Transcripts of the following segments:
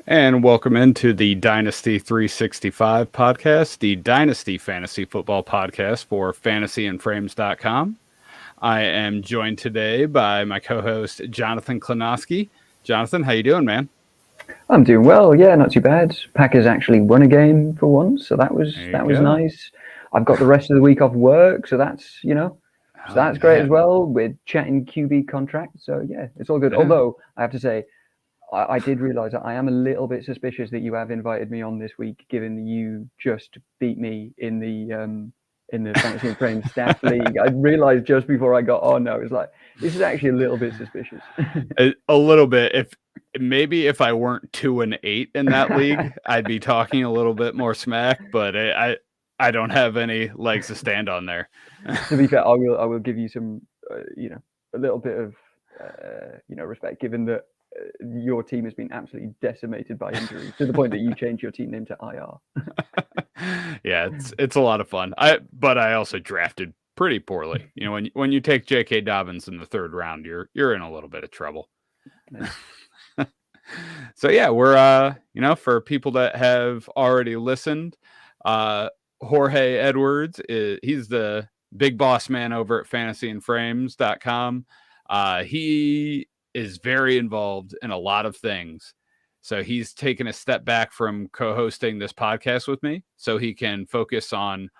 And welcome into the Dynasty 365 podcast, the Dynasty Fantasy Football podcast for fantasyandframes.com. I am joined today by my co-host, Jonathan Klinoski. Jonathan, how you doing, man? I'm doing well. Yeah, not too bad. Packers actually won a game for once, so that was nice. I've got the rest of the week off work, so that's great as well. We're chatting QB contract, so yeah, it's all good. Yeah. Although I have to say, I did realize that I am a little bit suspicious that you have invited me on this week, given that you just beat me in the Fantasy and Frame Staff League. I realized just before I got on, I was like, this is actually a little bit suspicious. A little bit. If I weren't 2-8 in that league, I'd be talking a little bit more smack, but I don't have any legs to stand on there. To be fair, I will give you some, a little bit of, respect, given that your team has been absolutely decimated by injuries to the point that you changed your team name to IR. Yeah, it's a lot of fun. But I also drafted pretty poorly. You know, when you take J.K. Dobbins in the third round, you're in a little bit of trouble. So yeah, we're for people that have already listened, Jorge Edwards he's the big boss man over at fantasyandframes.com. He is very involved in a lot of things. So he's taken a step back from co-hosting this podcast with me so he can focus on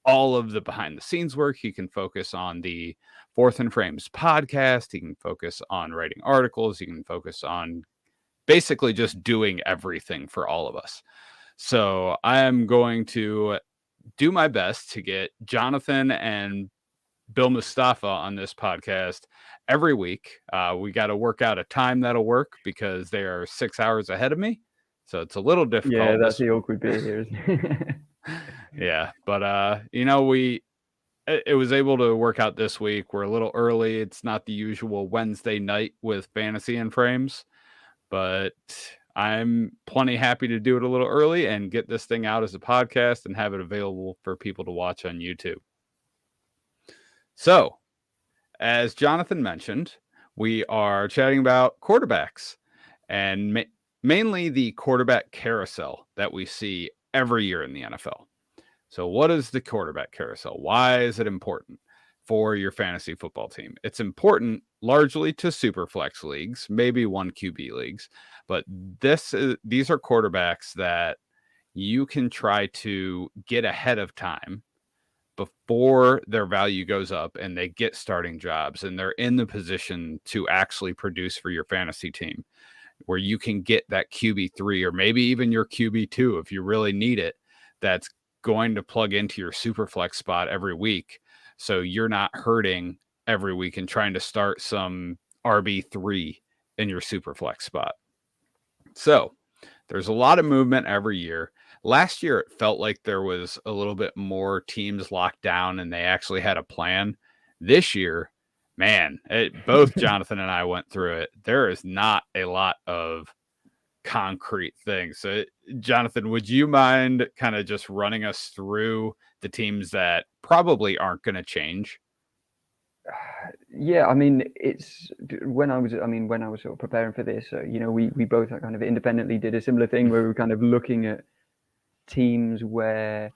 all of the behind the scenes work. He can focus on the Fourth and Frames podcast. He can focus on writing articles. He can focus on basically just doing everything for all of us. So I am going to do my best to get Jonathan and Bill Mustafa on this podcast every week. We got to work out a time that'll work because they are 6 hours ahead of me. So it's a little difficult. Yeah, that's the awkward bit here, isn't it? Yeah, but it was able to work out this week. We're a little early. It's not the usual Wednesday night with Fantasy and Frames, but I'm plenty happy to do it a little early and get this thing out as a podcast and have it available for people to watch on YouTube. So, as Jonathan mentioned, we are chatting about quarterbacks and mainly the quarterback carousel that we see every year in the NFL. So what is the quarterback carousel? Why is it important for your fantasy football team? It's important largely to superflex leagues, maybe one QB leagues, but these are quarterbacks that you can try to get ahead of time before their value goes up and they get starting jobs and they're in the position to actually produce for your fantasy team, where you can get that QB3 or maybe even your QB2 if you really need it, that's going to plug into your super flex spot every week. So you're not hurting every week and trying to start some RB3 in your super flex spot. So there's a lot of movement every year. Last year, it felt like there was a little bit more teams locked down and they actually had a plan. This year, man, both Jonathan and I went through it. There is not a lot of concrete things. So, Jonathan, would you mind kind of just running us through the teams that probably aren't going to change? Yeah, I mean, it's when I was sort of preparing for this, we both kind of independently did a similar thing where we were kind of looking at teams where,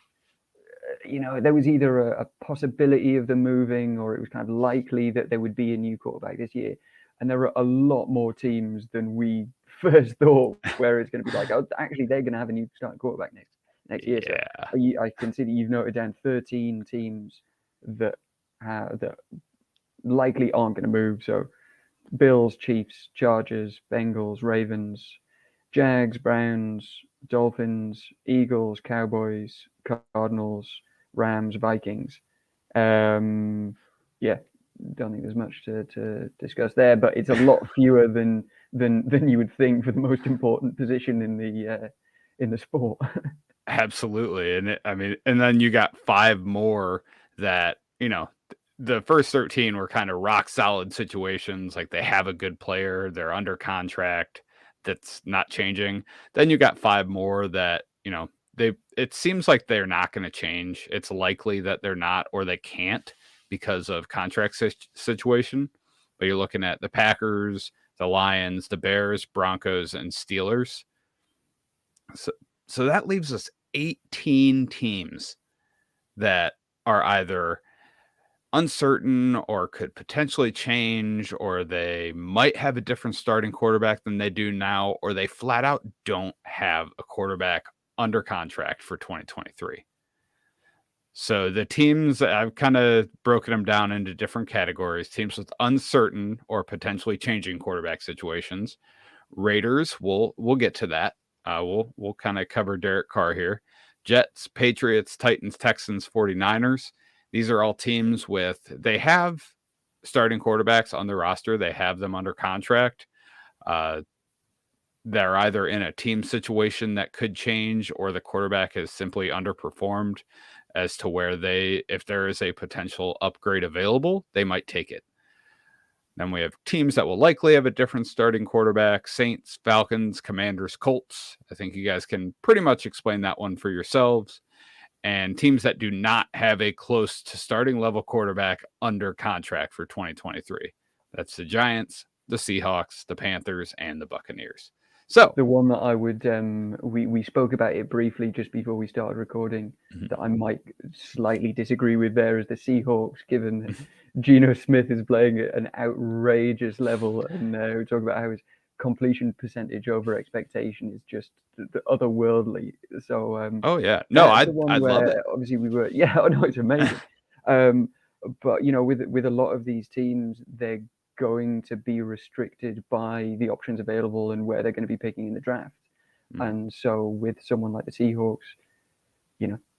there was either a possibility of them moving or it was kind of likely that there would be a new quarterback this year. And there are a lot more teams than we first thought where it's going to be like, oh, actually, they're going to have a new starting quarterback next year. Yeah. So I can see that you've noted down 13 teams that likely aren't going to move. So Bills, Chiefs, Chargers, Bengals, Ravens, Jags, Browns, Dolphins, Eagles, Cowboys, Cardinals, Rams, Vikings. Don't think there's much to discuss there, but it's a lot fewer than you would think for the most important position in the sport. Absolutely. And then you got 5 more that, the first 13 were kind of rock solid situations. Like they have a good player, they're under contract, that's not changing. Then you got 5 more that, it seems like they're not going to change. It's likely that they're not, or they can't because of contract situation. But you're looking at the Packers, the Lions, the Bears, Broncos, and Steelers. So that leaves us 18 teams that are either uncertain or could potentially change, or they might have a different starting quarterback than they do now, or they flat out don't have a quarterback under contract for 2023. So the teams, I've kind of broken them down into different categories. Teams with uncertain or potentially changing quarterback situations. Raiders, we'll get to that. We'll kind of cover Derek Carr here. Jets, Patriots, Titans, Texans, 49ers. These are all teams they have starting quarterbacks on their roster. They have them under contract. They're either in a team situation that could change, or the quarterback has simply underperformed as to where if there is a potential upgrade available, they might take it. Then we have teams that will likely have a different starting quarterback: Saints, Falcons, Commanders, Colts. I think you guys can pretty much explain that one for yourselves. And teams that do not have a close to starting level quarterback under contract for 2023. That's the Giants, the Seahawks, the Panthers, and the Buccaneers. So the one that I would, we spoke about it briefly just before we started recording, that I might slightly disagree with there is the Seahawks, given that Geno Smith is playing at an outrageous level, and we talk about how his completion percentage over expectation is just the otherworldly. So oh yeah, no, I love it. Obviously we were, yeah, I know it's amazing. But with a lot of these teams, they're going to be restricted by the options available and where they're going to be picking in the draft. And so with someone like the Seahawks,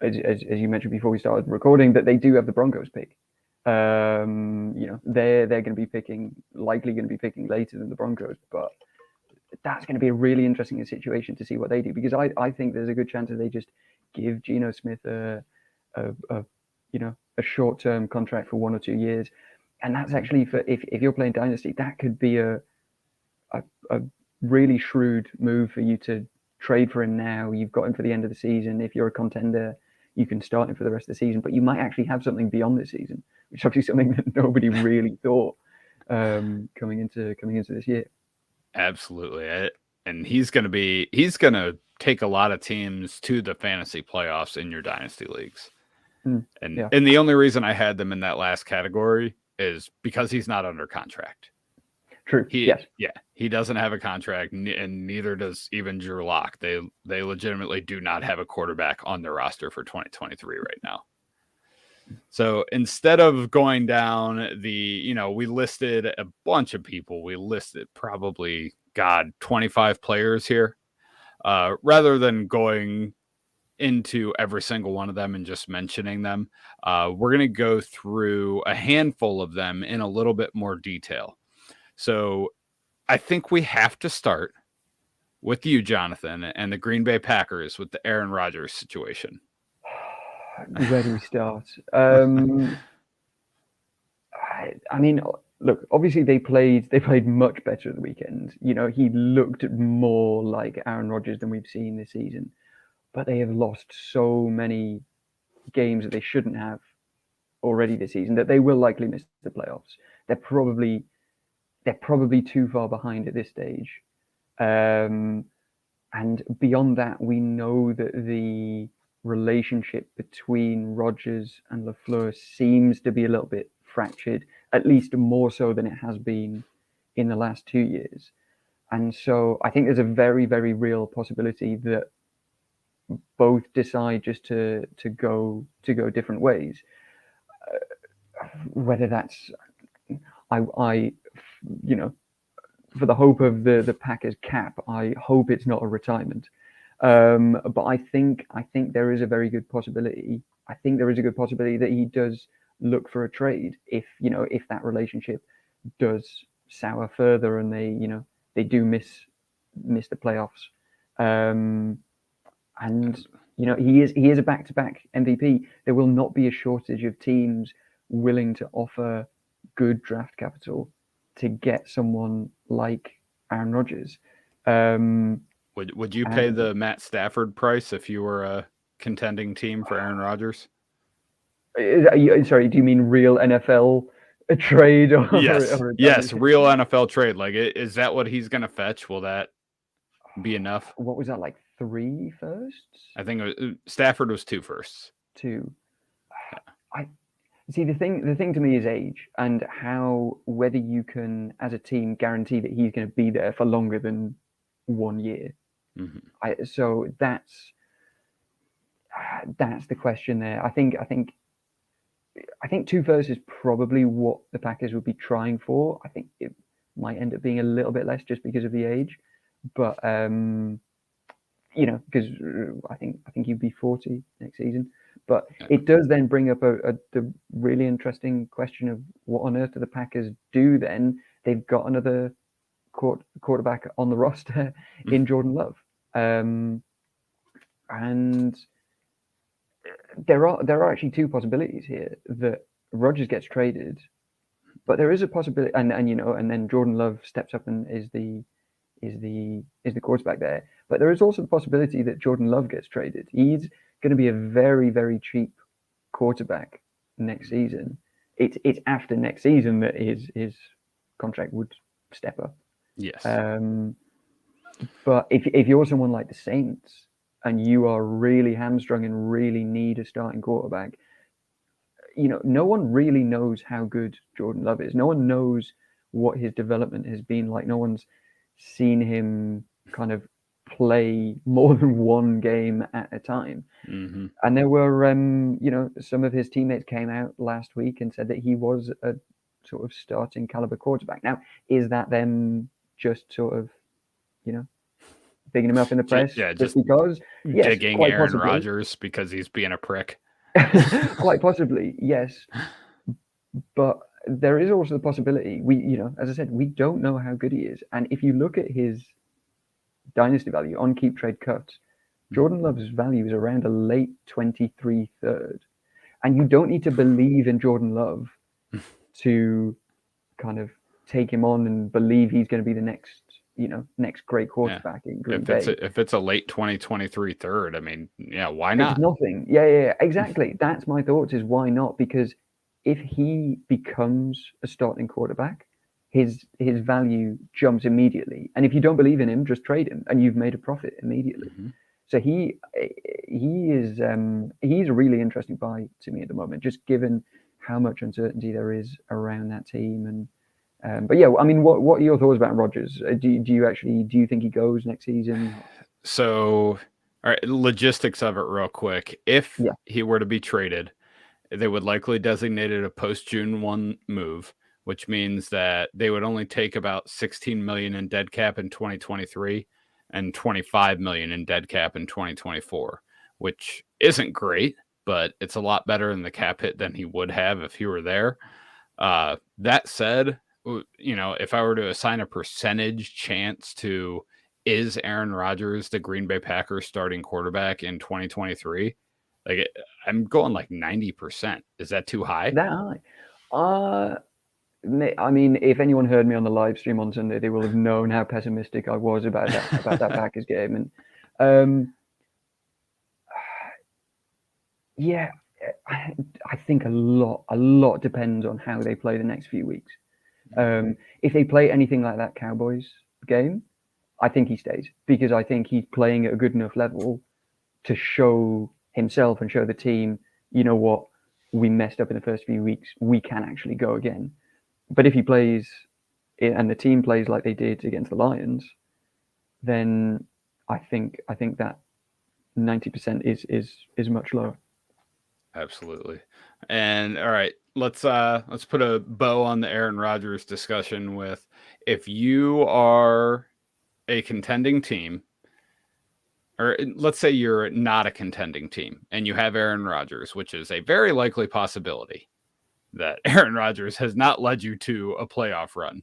as you mentioned before we started recording, that they do have the Broncos pick. They're going to be likely going to be picking later than the Broncos, but that's going to be a really interesting situation to see what they do, because I think there's a good chance that they just give Geno Smith a short-term contract for 1 or 2 years. And that's actually, for if you're playing Dynasty, that could be a really shrewd move for you to trade for him now. You've got him for the end of the season. If you're a contender, you can start him for the rest of the season. But you might actually have something beyond this season, which is obviously something that nobody really thought coming into this year. Absolutely, and he's going to take a lot of teams to the fantasy playoffs in your Dynasty leagues. And the only reason I had them in that last category is because he's not under contract. True. He doesn't have a contract, and neither does even Drew Lock. They legitimately do not have a quarterback on their roster for 2023 right now. So instead of going down we listed a bunch of people. We listed probably 25 players here. Rather than going into every single one of them and just mentioning them, we're going to go through a handful of them in a little bit more detail. So I think we have to start with you, Jonathan, and the Green Bay Packers with the Aaron Rodgers situation. Where do we start? I mean, look, obviously they played much better at the weekend. He looked more like Aaron Rodgers than we've seen this season. But they have lost so many games that they shouldn't have already this season that they will likely miss the playoffs. They're probably too far behind at this stage. And beyond that, we know that the relationship between Rodgers and LaFleur seems to be a little bit fractured, at least more so than it has been in the last 2 years. And so I think there's a very, very real possibility that both decide just to go different ways. Whether that's, for the hope of the Packers cap, I hope it's not a retirement. But I think there is a very good possibility. I think there is a good possibility that he does look for a trade if that relationship does sour further and they do miss the playoffs. And he is a back-to-back MVP. There will not be a shortage of teams willing to offer good draft capital to get someone like Aaron Rodgers. Would you pay the Matt Stafford price if you were a contending team for Aaron Rodgers? Sorry, do you mean real NFL trade? Yes, real NFL trade. Like, is that what he's going to fetch? Will that be enough? What was that, like 3 firsts. I think Stafford was 2 firsts. 2. I see the thing to me is age and whether you can, as a team, guarantee that he's going to be there for longer than 1 year. Mm-hmm. So that's the question there. I think 2 firsts is probably what the Packers would be trying for. I think it might end up being a little bit less just because of the age, but because I think he'd be 40 next season. But it does then bring up the really interesting question of what on earth do the Packers do then? They've got another quarterback on the roster in Jordan Love. And there are actually 2 possibilities here that Rodgers gets traded, but there is a possibility, and then Jordan Love steps up and is the quarterback there. But there is also the possibility that Jordan Love gets traded. He's going to be a very, very cheap quarterback next season. It's after next season that his contract would step up. Yes. But if you're someone like the Saints and you are really hamstrung and really need a starting quarterback, no one really knows how good Jordan Love is. No one knows what his development has been like. No one's seen him kind of play more than one game at a time. Mm-hmm. And there were, some of his teammates came out last week and said that he was a sort of starting caliber quarterback. Now, is that them just sort of, bigging him up in the press just because? Yes, digging Aaron Rodgers because he's being a prick. Quite possibly, yes. But there is also the possibility, as I said, we don't know how good he is. And if you look at his Dynasty value on Keep Trade Cuts, Jordan Love's value is around a late 23 third. And you don't need to believe in Jordan Love to kind of take him on and believe he's going to be the next great quarterback in Green Bay. If it's a late 2023 third, I mean, why not? It's nothing. Yeah, exactly. That's my thoughts is why not? Because if he becomes a starting quarterback, his value jumps immediately. And if you don't believe in him, just trade him and you've made a profit immediately. Mm-hmm. So he's a really interesting buy to me at the moment, just given how much uncertainty there is around that team. And but yeah, I mean, what are your thoughts about Rodgers? Do you think he goes next season? So, all right, logistics of it real quick. If he were to be traded, they would likely designate it a post-June 1 move, which means that they would only take about $16 million in dead cap in 2023 and $25 million in dead cap in 2024, which isn't great, but it's a lot better than the cap hit than he would have if he were there. That said, if I were to assign a percentage chance to is Aaron Rodgers the Green Bay Packers starting quarterback in 2023, I'm going like 90%. Is that too high? That high? I mean, if anyone heard me on the live stream on Sunday, they will have known how pessimistic I was about that Packers game. And I think a lot depends on how they play the next few weeks. If they play anything like that Cowboys game, I think he stays because I think he's playing at a good enough level to show himself and show the team, you know what, we messed up in the first few weeks. We can actually go again. But if he plays and the team plays like they did against the Lions, then I think that 90% is much lower. Absolutely. And all right, let's put a bow on the Aaron Rodgers discussion with, if you are a contending team, or let's say you're not a contending team and you have Aaron Rodgers, which is a very likely possibility that Aaron Rodgers has not led you to a playoff run.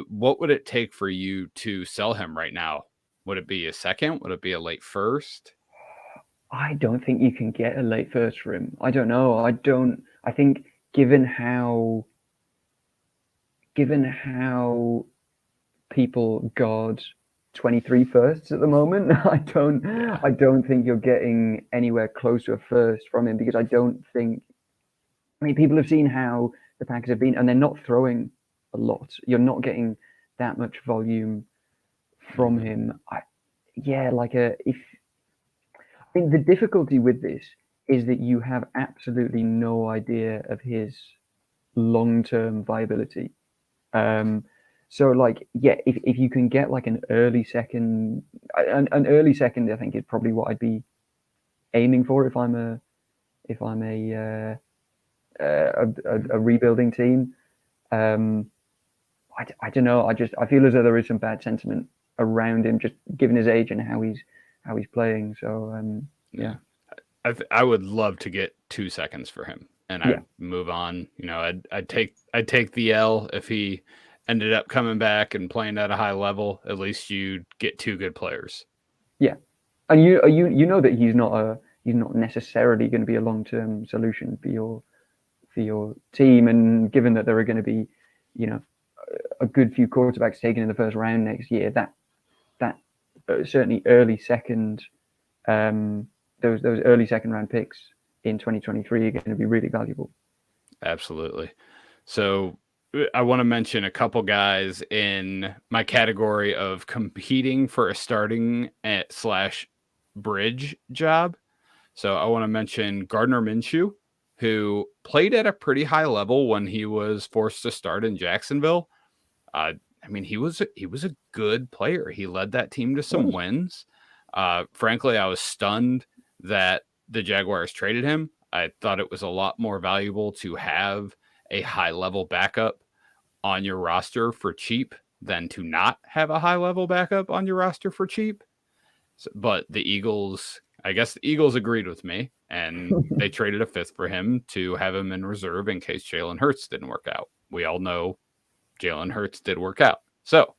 What would it take for you to sell him right now? Would it be a second? Would it be a late first? I don't think you can get a late first for him. I don't know. I think given how people guard 23 firsts at the moment, I don't think you're getting anywhere close to a first from him, because I mean, people have seen how the Packers have been, and they're not throwing a lot. You're not getting that much volume from him. yeah, I think the difficulty with this is that you have absolutely no idea of his long-term viability. So if you can get like an early second, an early second, I think is probably what I'd be aiming for if I'm a rebuilding team. I don't know. I feel as though there is some bad sentiment around him, just given his age and how he's playing. So yeah. I would love to get 2 seconds for him, and I'd move on. I'd take the L if he ended up coming back and playing at a high level. At least you get 2 good players. Yeah, and you know that he's not necessarily going to be a long-term solution for your team, and given that there are going to be, a good few quarterbacks taken in the first round next year, that certainly early second. Those early second round picks in 2023 are going to be really valuable. Absolutely. So I want to mention a couple guys in my category of competing for a starting / bridge job. So I want to mention Gardner Minshew, who played at a pretty high level when he was forced to start in Jacksonville. He was a good player. He led that team to some wins. Frankly, I was stunned that the Jaguars traded him. I thought it was a lot more valuable to have a high-level backup on your roster for cheap than to not have a high-level backup on your roster for cheap. But I guess the Eagles agreed with me, and they traded a 5th for him to have him in reserve in case Jalen Hurts didn't work out. We all know Jalen Hurts did work out. So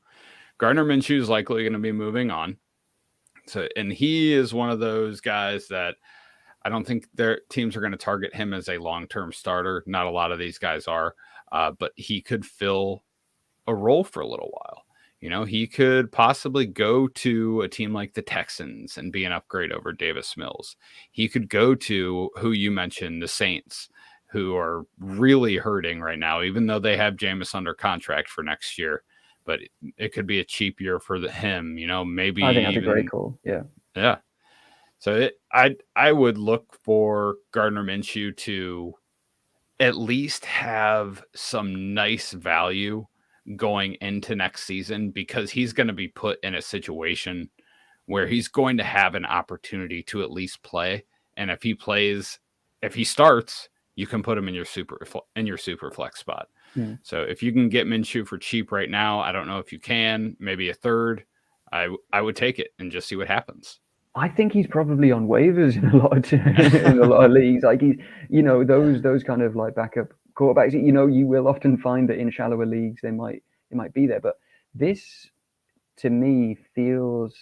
Gardner Minshew is likely going to be moving on. And he is one of those guys that I don't think their teams are going to target him as a long-term starter. Not a lot of these guys are, but he could fill a role for a little while. He could possibly go to a team like the Texans and be an upgrade over Davis Mills. He could go to who you mentioned, the Saints, who are really hurting right now, even though they have Jameis under contract for next year. But it could be a cheap year for him, maybe. I think that's a great call. Yeah. Yeah. So I would look for Gardner Minshew to at least have some nice value going into next season, because he's going to be put in a situation where he's going to have an opportunity to at least play. And if he starts, you can put him in your super flex spot. So if you can get Minshew for cheap right now, I don't know if you can, maybe a 3rd, I would take it and just see what happens. I think he's probably on waivers in a lot of leagues. Like he's, those kind of like backup quarterbacks. You will often find that in shallower leagues they might be there. But this, to me, feels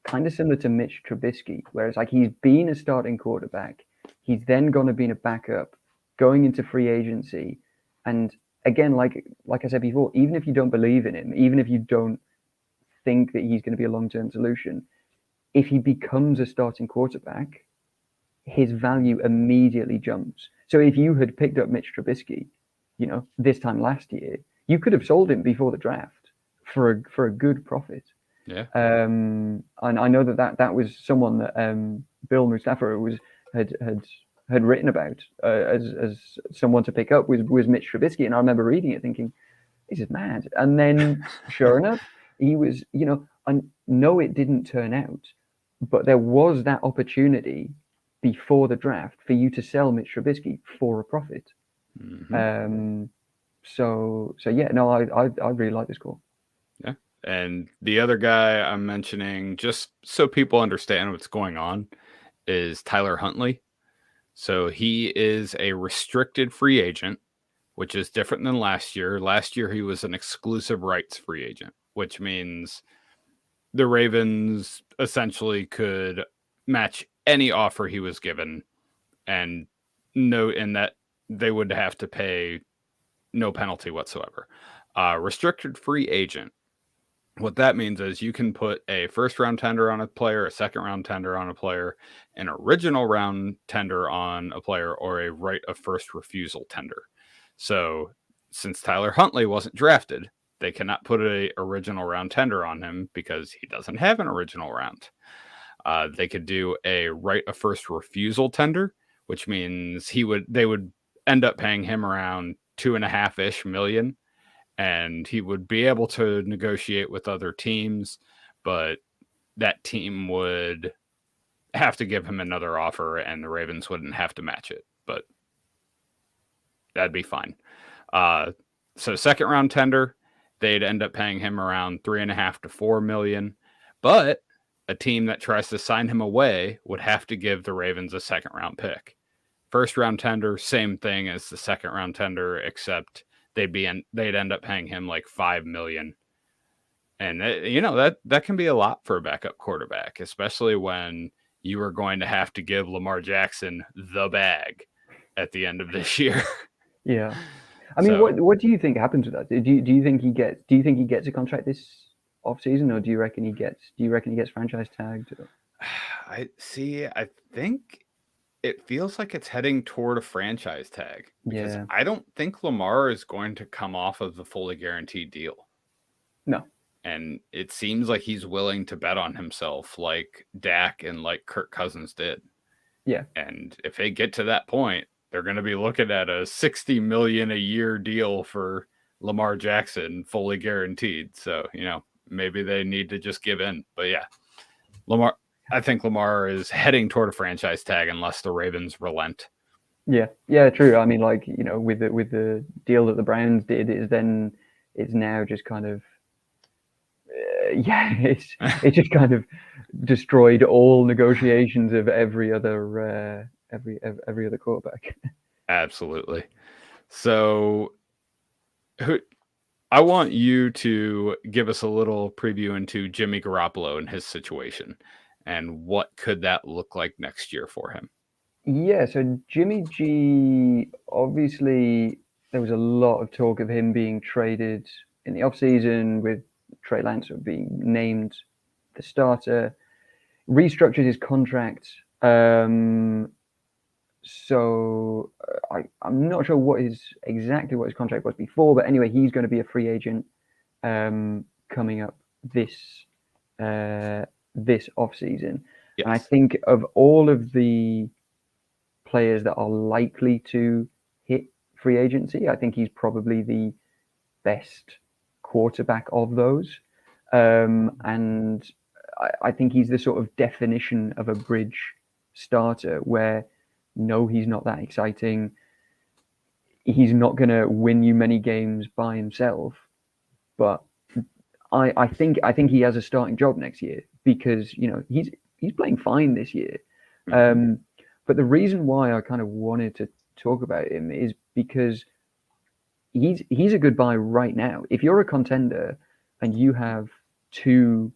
kind of similar to Mitch Trubisky, whereas like he's been a starting quarterback, he's then gone to be a backup, going into free agency, and again, like I said before, even if you don't believe in him, even if you don't think that he's going to be a long-term solution, if he becomes a starting quarterback, his value immediately jumps. So if you had picked up Mitch Trubisky, this time last year, you could have sold him before the draft for a good profit. Yeah. And I know that was someone that Bill Mustafa had written about as someone to pick up was Mitch Trubisky, and I remember reading it thinking, this is mad. And then, sure enough, he was. I know it didn't turn out, but there was that opportunity before the draft for you to sell Mitch Trubisky for a profit. Mm-hmm. So yeah, no, I really like this call. Yeah, and the other guy I'm mentioning, just so people understand what's going on, is Tyler Huntley. So he is a restricted free agent, which is different than last year. Last year, he was an exclusive rights free agent, which means the Ravens essentially could match any offer he was given and note in that they would have to pay no penalty whatsoever. Restricted free agent. What that means is you can put a first-round tender on a player, a second-round tender on a player, an original round tender on a player, or a right of first refusal tender. So since Tyler Huntley wasn't drafted, they cannot put a original round tender on him because he doesn't have an original round. They could do a right of first refusal tender, which means they would end up paying him around $2.5 million, and he would be able to negotiate with other teams, but that team would have to give him another offer, and the Ravens wouldn't have to match it, but that'd be fine. So second round tender, they'd end up paying him around $3.5 to $4 million, but a team that tries to sign him away would have to give the Ravens a second round pick. First round tender, same thing as the second round tender, except they'd end up paying him like $5 million. And that can be a lot for a backup quarterback, especially when you are going to have to give Lamar Jackson the bag at the end of this year. Yeah. I mean, what do you think happens with that? Do you think he gets a contract this offseason, or do you reckon he gets franchise tagged? I think it feels like it's heading toward a franchise tag, because I don't think Lamar is going to come off of the fully guaranteed deal. No. And it seems like he's willing to bet on himself like Dak and like Kirk Cousins did. Yeah. And if they get to that point, they're going to be looking at a $60 million a year deal for Lamar Jackson, fully guaranteed. So, maybe they need to just give in. But yeah, I think Lamar is heading toward a franchise tag unless the Ravens relent. Yeah, true. I mean, like, with the deal that the Browns did, it's now just kind of it's just kind of destroyed all negotiations of every other quarterback. Absolutely. So I want you to give us a little preview into Jimmy Garoppolo and his situation, and what could that look like next year for him? Yeah, so Jimmy G, obviously there was a lot of talk of him being traded in the offseason, with Trey Lance being named the starter, restructured his contract. So I'm not sure what his contract was before, but anyway, he's going to be a free agent coming up this offseason. Yes. And I think of all of the players that are likely to hit free agency, I think he's probably the best quarterback of those. And I think he's the sort of definition of a bridge starter where, no, he's not that exciting. He's not going to win you many games by himself, but I think he has a starting job next year, because he's playing fine this year. But the reason why I kind of wanted to talk about him is because he's a good buy right now. If you're a contender and you have two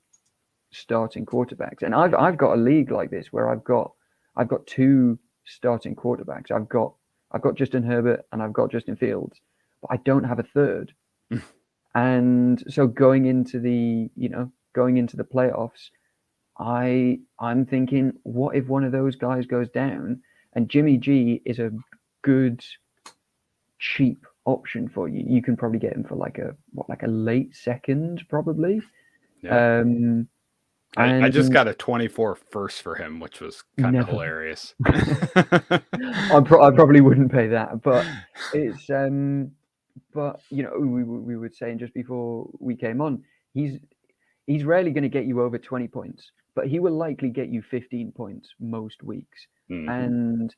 starting quarterbacks, and I've got a league like this where I've got two starting quarterbacks. I've got Justin Herbert and I've got Justin Fields, but I don't have a third. And so going into the playoffs, I'm thinking, what if one of those guys goes down? And Jimmy G is a good, cheap option for you. You can probably get him for like a late second, probably. Yeah. I just got a 24 first for him, which was kind of hilarious. I probably wouldn't pay that, but it's but we were saying just before we came on, he's rarely going to get you over 20 points, but he will likely get you 15 points most weeks. Mm-hmm. And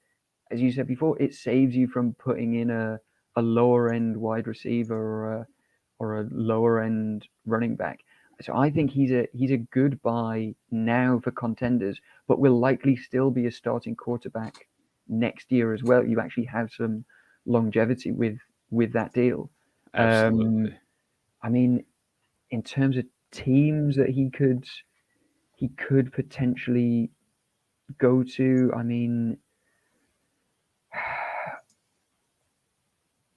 as you said before, it saves you from putting in a lower end wide receiver or a lower end running back. So I think he's a good buy now for contenders, but will likely still be a starting quarterback next year as well. You actually have some longevity with that deal. Absolutely. I mean, in terms of teams that he could potentially go to, I mean,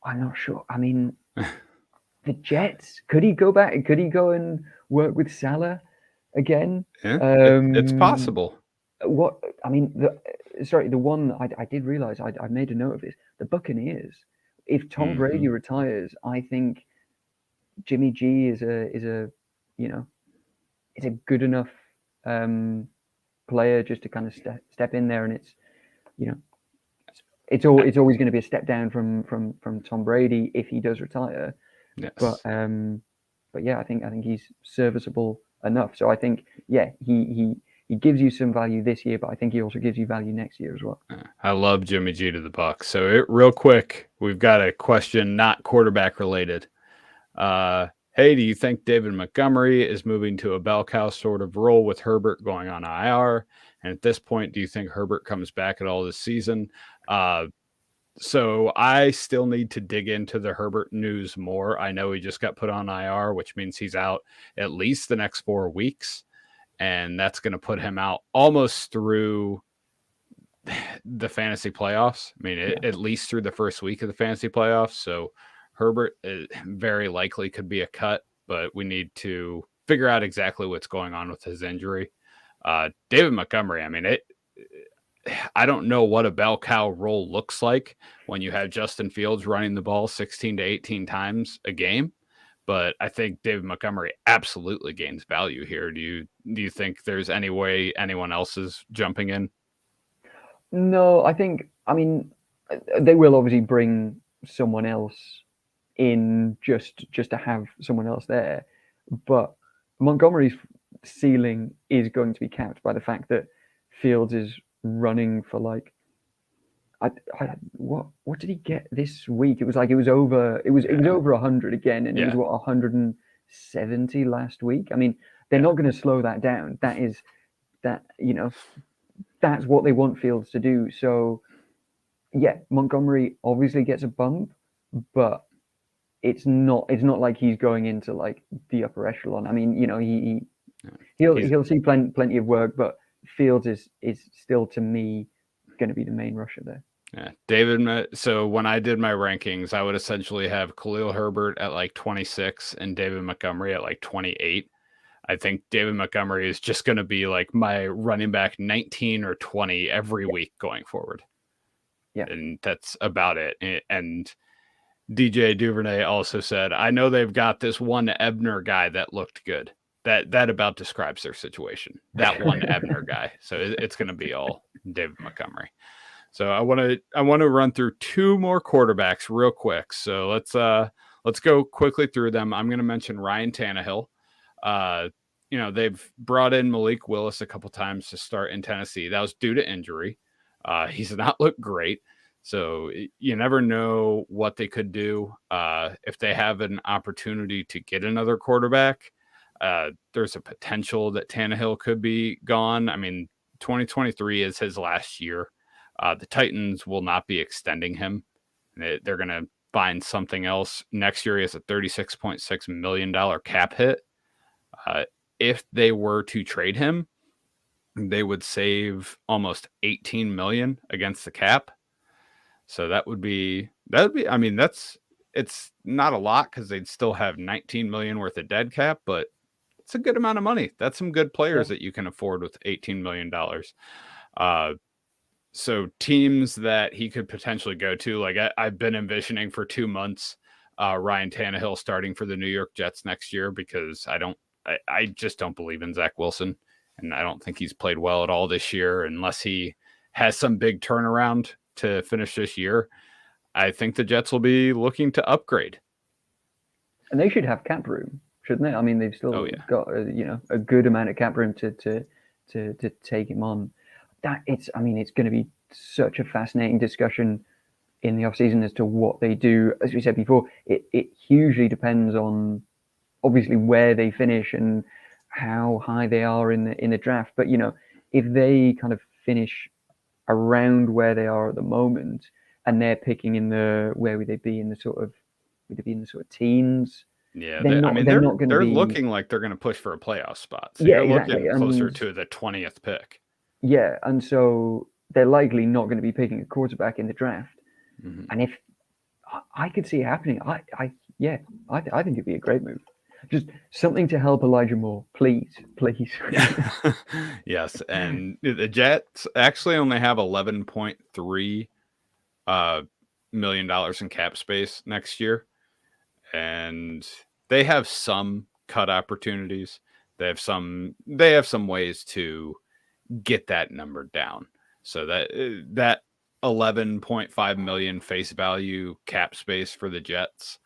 I'm not sure. I mean, the Jets, could he go back? Could he go and work with Salah again? Yeah, it's possible. The one I did realize, I made a note of this, the Buccaneers. If Tom Brady retires, I think Jimmy G is a it's a good enough player just to kind of step in there, and it's it's always going to be a step down from Tom Brady if he does retire. Yes. But yeah, I think he's serviceable enough. So I think he gives you some value this year, but I think he also gives you value next year as well. I love Jimmy G to the Bucs. So real quick, we've got a question not quarterback related. Hey, do you think David Montgomery is moving to a bell cow sort of role with Herbert going on IR? And at this point, do you think Herbert comes back at all this season? So I still need to dig into the Herbert news more. I know he just got put on IR, which means he's out at least the next 4 weeks. And that's going to put him out almost through the fantasy playoffs. I mean, at least through the first week of the fantasy playoffs. So Herbert very likely could be a cut, but we need to figure out exactly what's going on with his injury. David Montgomery, I mean, I don't know what a bell cow role looks like when you have Justin Fields running the ball 16 to 18 times a game, but I think David Montgomery absolutely gains value here. Do you think there's any way anyone else is jumping in? No, I mean, they will obviously bring someone else in just to have someone else there, but Montgomery's ceiling is going to be capped by the fact that Fields is running for like what did he get this week? It was over 100 again, and it was 170 last week. I mean, they're not going to slow that down. That's what they want Fields to do. So yeah, Montgomery obviously gets a bump, but it's not like he's going into like the upper echelon. I mean, he'll see plenty of work, but Fields is still, to me, going to be the main rusher there. Yeah, David. So when I did my rankings, I would essentially have Khalil Herbert at like 26 and David Montgomery at like 28. I think David Montgomery is just going to be like my running back 19 or 20 every week going forward. Yeah, and that's about it. And DJ Duvernay also said, I know they've got this one Ebner guy that looked good. That about describes their situation. That one Ebner guy. So it's going to be all David Montgomery. So I want to run through 2 more quarterbacks real quick. So let's go quickly through them. I'm going to mention Ryan Tannehill. They've brought in Malik Willis a couple times to start in Tennessee. That was due to injury. He's not looked great. So you never know what they could do. If they have an opportunity to get another quarterback, there's a potential that Tannehill could be gone. I mean, 2023 is his last year. The Titans will not be extending him. They're going to find something else. Next year, he has a $36.6 million cap hit. If they were to trade him, they would save almost $18 million against the cap. So that would be, I mean, it's not a lot because they'd still have $19 million worth of dead cap, but it's a good amount of money. That's some good players that you can afford with $18 million. So teams that he could potentially go to, like I've been envisioning for 2 months, Ryan Tannehill starting for the New York Jets next year, because I just don't believe in Zach Wilson. And I don't think he's played well at all this year, unless he has some big turnaround to finish this year. I think the Jets will be looking to upgrade. And they should have cap room, shouldn't they? I mean, they've still got a good amount of cap room to take him on. It's going to be such a fascinating discussion in the offseason as to what they do. As we said before, it hugely depends on obviously where they finish and how high they are in the draft. But if they kind of finish around where they are at the moment, and they're picking in where would they be in the sort of teens? Yeah, they're looking like they're going to push for a playoff spot. So you're looking closer to the 20th pick. Yeah, and so they're likely not going to be picking a quarterback in the draft. Mm-hmm. And if I could see it happening, I think it'd be a great move. Just something to help Elijah Moore, please. Yes, and the Jets actually only have $11.3 million in cap space next year, and they have some cut opportunities. They have some ways to get that number down. So that 11.5 million face value cap space for the Jets,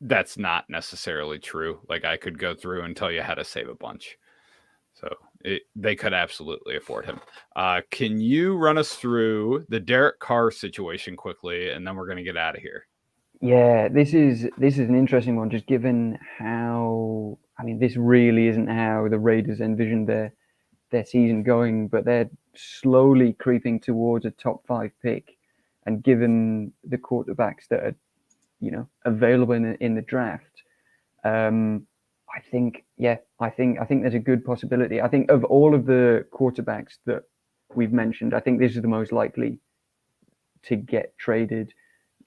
that's not necessarily true. Like, I could go through and tell you how to save a bunch. So they could absolutely afford him. Can you run us through the Derek Carr situation quickly, and then we're going to get out of here? Yeah, this is an interesting one, just given how, I mean, this really isn't how the Raiders envisioned their season going, but they're slowly creeping towards a top 5 pick, and given the quarterbacks that are, available in the draft, I think there's a good possibility. I think of all of the quarterbacks that we've mentioned, I think this is the most likely to get traded,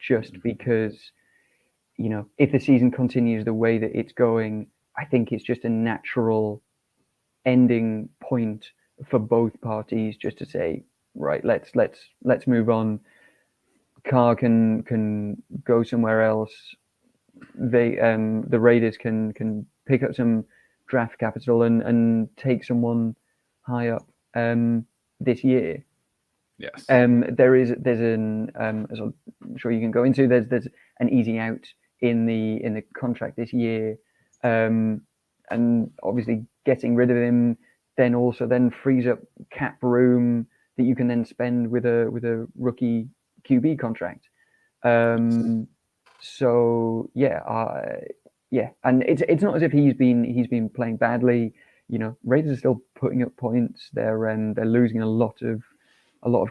just because, if the season continues the way that it's going, I think it's just a natural ending point for both parties, just to say, right, let's move on. Carr can go somewhere else. The Raiders can pick up some draft capital and take someone high up this year. Yes. There's an as I'm sure you can go into, there's an easy out in the contract this year, and obviously getting rid of him then frees up cap room that you can then spend with a rookie QB contract. So yeah, and it's not as if he's been playing badly. Raiders are still putting up points. They're losing a lot of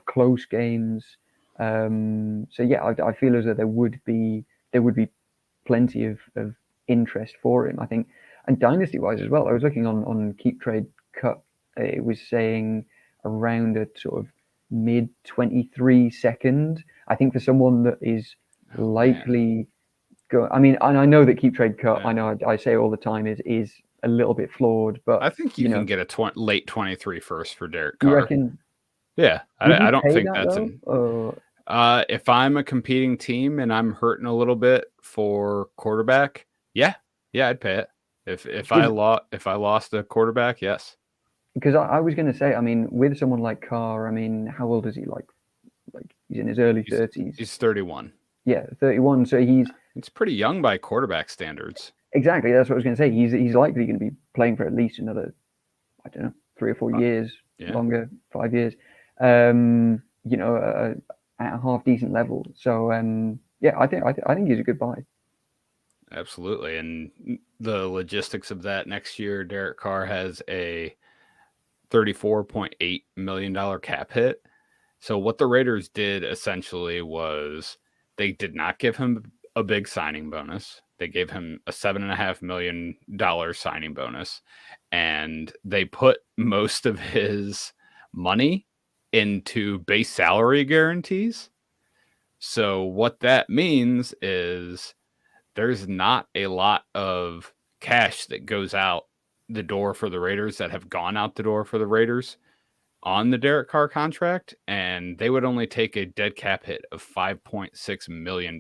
close games. So yeah, I feel as though there would be plenty of interest for him, I think. And dynasty wise as well, I was looking on Keep Trade Cut. It was saying around a sort of mid 23 second. I think for someone that is likely go. I mean, and I know that Keep Trade Cut. Yeah. I know I say all the time is a little bit flawed, but I think you can get a late 23 first for Derek Carr. You reckon? Yeah, I don't think that's if I'm a competing team and I'm hurting a little bit for quarterback, yeah, I'd pay it. If I lost a quarterback, yes. Because I was going to say, I mean, with someone like Carr, I mean, how old is he? Like he's in his early 30s. He's 31. Yeah, 31. So it's pretty young by quarterback standards. Exactly, that's what I was going to say. He's likely going to be playing for at least another, I don't know, 3 or 4 years, longer, 5 years. At a half decent level. So yeah, I think he's a good buy. Absolutely, and the logistics of that next year, Derek Carr has a $34.8 million cap hit. So what the Raiders did essentially was they did not give him a big signing bonus. They gave him a $7.5 million signing bonus, and they put most of his money into base salary guarantees. So what that means is there's not a lot of cash that goes out the door for the Raiders, that have gone out the door for the Raiders on the Derek Carr contract, and they would only take a dead cap hit of $5.6 million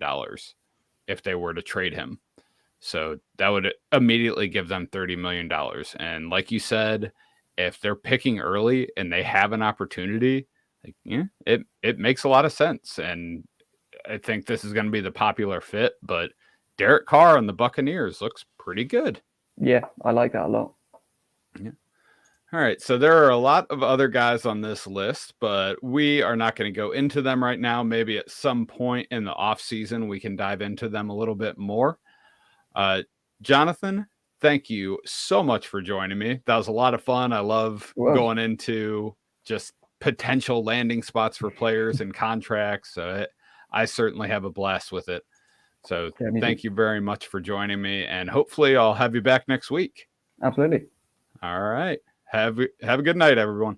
if they were to trade him. So that would immediately give them $30 million. And like you said, if they're picking early and they have an opportunity, it makes a lot of sense. And I think this is going to be the popular fit, but Derek Carr on the Buccaneers looks pretty good. Yeah, I like that a lot. Yeah. All right, so there are a lot of other guys on this list, but we are not going to go into them right now. Maybe at some point in the offseason, we can dive into them a little bit more. Jonathan, thank you so much for joining me. That was a lot of fun. I love going into just potential landing spots for players and contracts. I certainly have a blast with it. So thank you very much for joining me, and hopefully I'll have you back next week. Absolutely. All right. Have a good night, everyone.